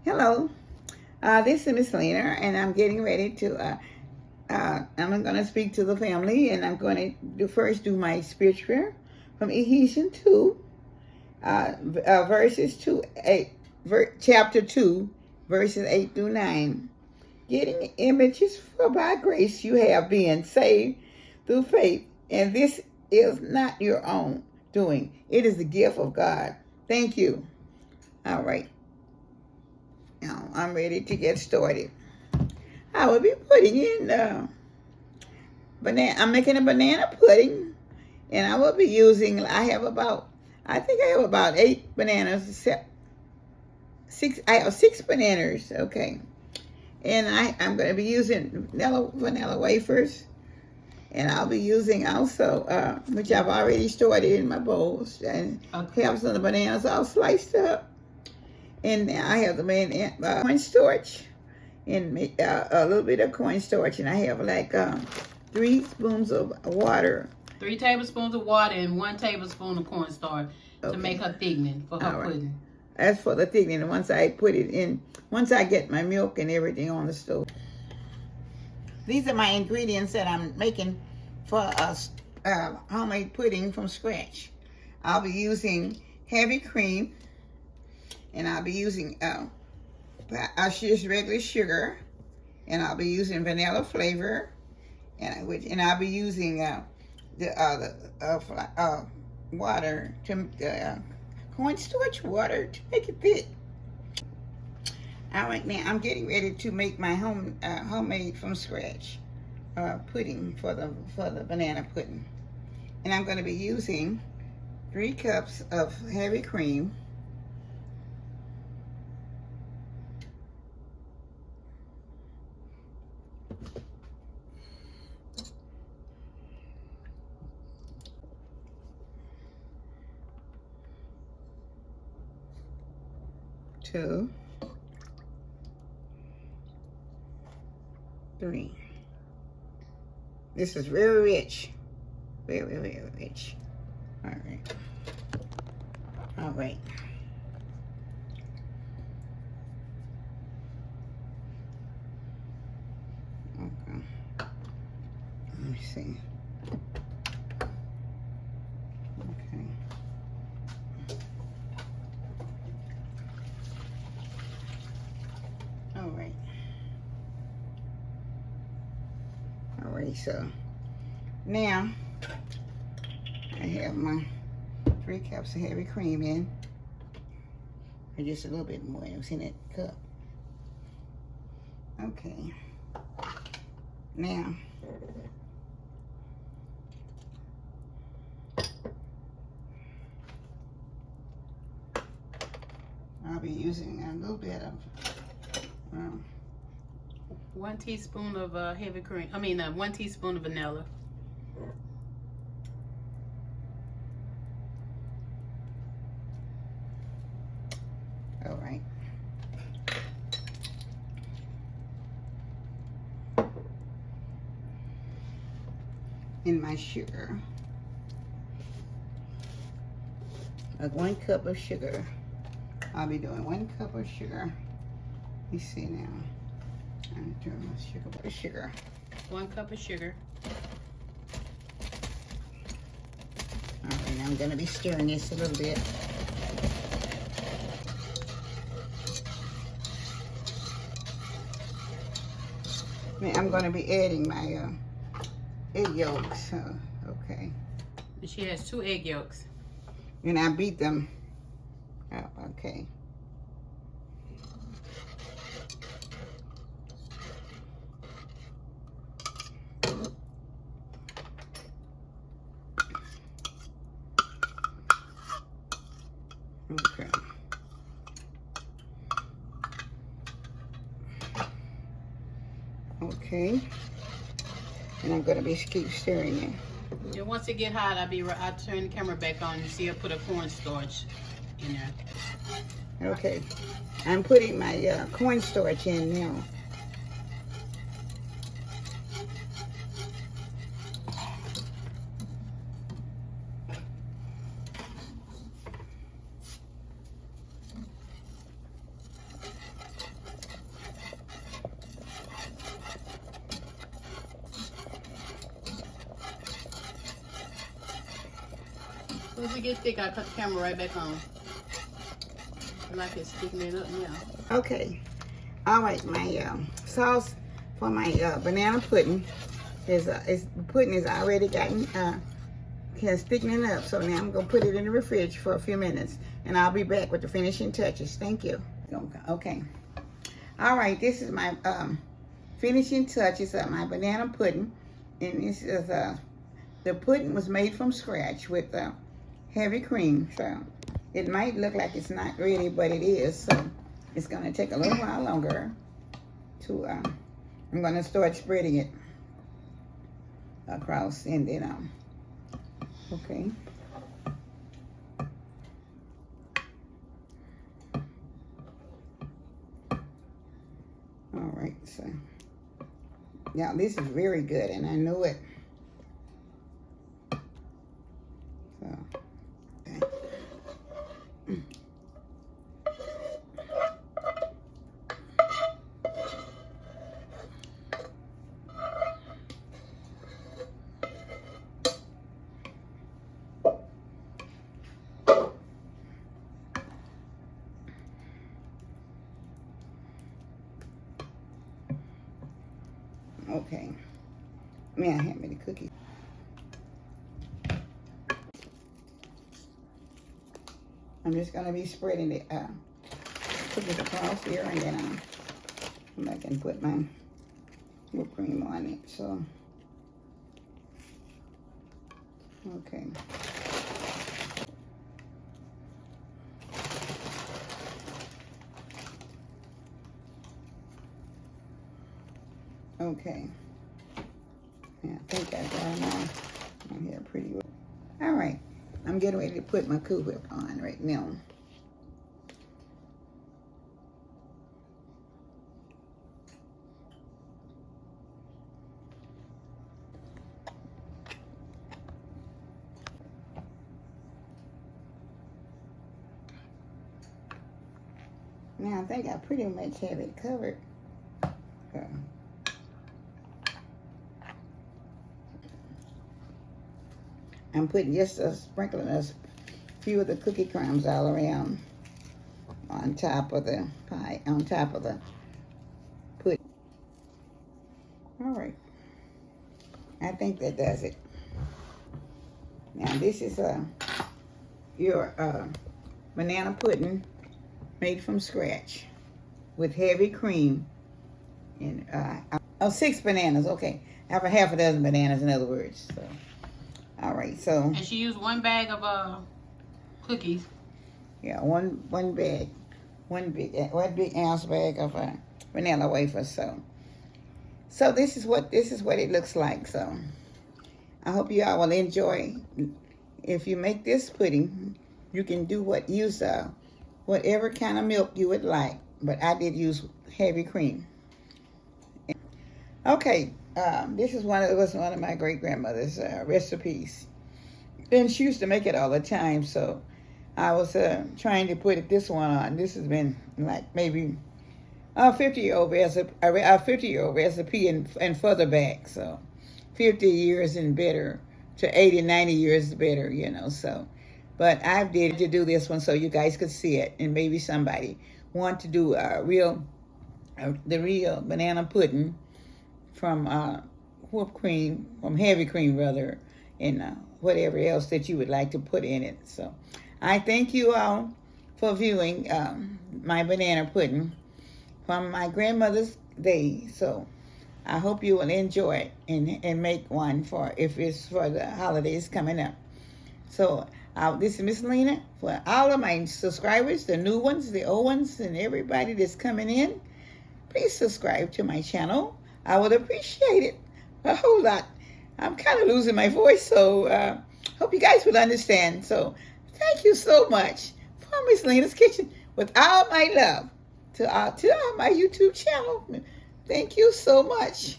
Hello, this is Miss Lena, and I'm getting ready to. I'm going to speak to the family, and I'm going to first do my scripture from Ephesians 2, verses 8, chapter 2, verses 8 through 9. Getting images, for by grace you have been saved through faith, and this is not your own doing; it is the gift of God. Thank you. All right. Now I'm ready to get started. I will be putting in banana. I'm making a banana pudding, and I will be using. I have about 8 bananas. Six. I have 6 bananas. Okay, and I'm going to be using vanilla wafers, and I'll be using also, which I've already stored in my bowls, and have some of the bananas all sliced up. And I have the cornstarch, and a little bit of cornstarch, and I have like 3 spoons of water. 3 tablespoons of water and 1 tablespoon of cornstarch to make her thickening for her pudding. That's for the thickening. And once I put it in, once I get my milk and everything on the stove. These are my ingredients that I'm making for a homemade pudding from scratch. I'll be using heavy cream, and I'll be using just regular sugar, and I'll be using vanilla flavor, and I'll be using water to cornstarch water to make it thick. All right, now I'm getting ready to make my homemade from scratch pudding for the banana pudding, and I'm going to be using 3 cups of heavy cream. 2, 3. This is very rich. Very, very rich. All right. All right. Okay. Let me see. Okay. All right. All right, so now I have my 3 cups of heavy cream in, or just a little bit more. It was in that cup. Okay. Now I'll be using a little bit of 1 teaspoon of heavy cream. 1 teaspoon of vanilla. All right. In my sugar, 1 cup of sugar. I'll be doing 1 cup of sugar. Let me see now. I'm doing my sugar. 1 cup of sugar. All right, I'm going to be stirring this a little bit. I'm going to be adding my egg yolks. Okay. She has 2 egg yolks. And I beat them. Oh, okay. Okay. Okay. And I'm going to be keep stirring it. And once it get hot, I'll turn the camera back on. You see, I put a cornstarch in there. Okay. I'm putting my cornstarch in now. As soon as it gets thick, I cut the camera right back on. I like it sticking it up now. Okay. All right, my sauce for my banana pudding is pudding is already gotten thickening up. So now I'm gonna put it in the fridge for a few minutes, and I'll be back with the finishing touches. Thank you. Okay. All right, this is my finishing touches of my banana pudding, and this is the pudding was made from scratch with heavy cream. So it might look like it's not ready, but it is. So it's gonna take a little while longer to. I'm gonna start spreading it across, and then okay. All right, so yeah, this is very good, and I know it. So, okay. Okay. Man, hand me the cookie. I'm just gonna be spreading the cookies across here, and then come back and put my whipped cream on it. So, okay. Okay. Yeah, I think I got them on here pretty well. All right. I'm getting ready to put my Cool Whip on right now. Now I think I pretty much have it covered. I'm putting just sprinkling a few of the cookie crumbs all around on top of the pie, on top of the pudding. All right, I think that does it. Now this is your banana pudding made from scratch with heavy cream and 6 bananas. Okay, I have a half a dozen bananas, in other words. So. All right, so. And she used 1 bag of cookies. Yeah, one big ounce bag of vanilla wafers. So this is what it looks like. So I hope you all will enjoy. If you make this pudding, you can use whatever kind of milk you would like, but I did use heavy cream. Okay. This was one of my great grandmother's recipes, and she used to make it all the time. So I was trying to put this one on. This has been like maybe a 50-year-old recipe, and further back. So 50 years and better to 80, 90 years better, you know. So, but I did to do this one so you guys could see it, and maybe somebody want to do the real banana pudding from whipped cream, from heavy cream rather, and whatever else that you would like to put in it. So I thank you all for viewing my banana pudding from my grandmother's day. So I hope you will enjoy it and make one if it's for the holidays coming up. So this is Miss Lena. For all of my subscribers, the new ones, the old ones, and everybody that's coming in, please subscribe to my channel. I would appreciate it a whole lot. I'm kind of losing my voice, so hope you guys will understand. So thank you so much for Miss Lena's Kitchen with all my love to all my YouTube channel. Thank you so much.